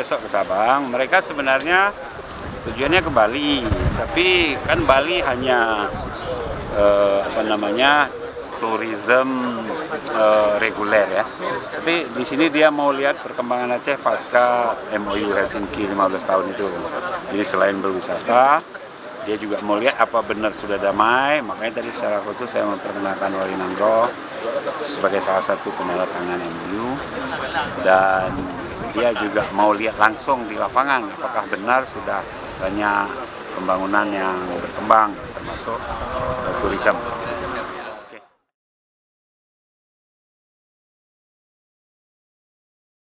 masuk ke Sabang. Mereka sebenarnya tujuannya ke Bali, tapi kan Bali hanya tourism reguler ya. Tapi di sini dia mau lihat perkembangan Aceh pasca MOU Helsinki 15 tahun itu. Jadi selain berwisata, dia juga mau lihat apa benar sudah damai. Makanya tadi secara khusus saya memperkenalkan Wali Nanggro sebagai salah satu penandatangan MOU, dan dia juga mau lihat langsung di lapangan apakah benar sudah banyak pembangunan yang berkembang termasuk turisme.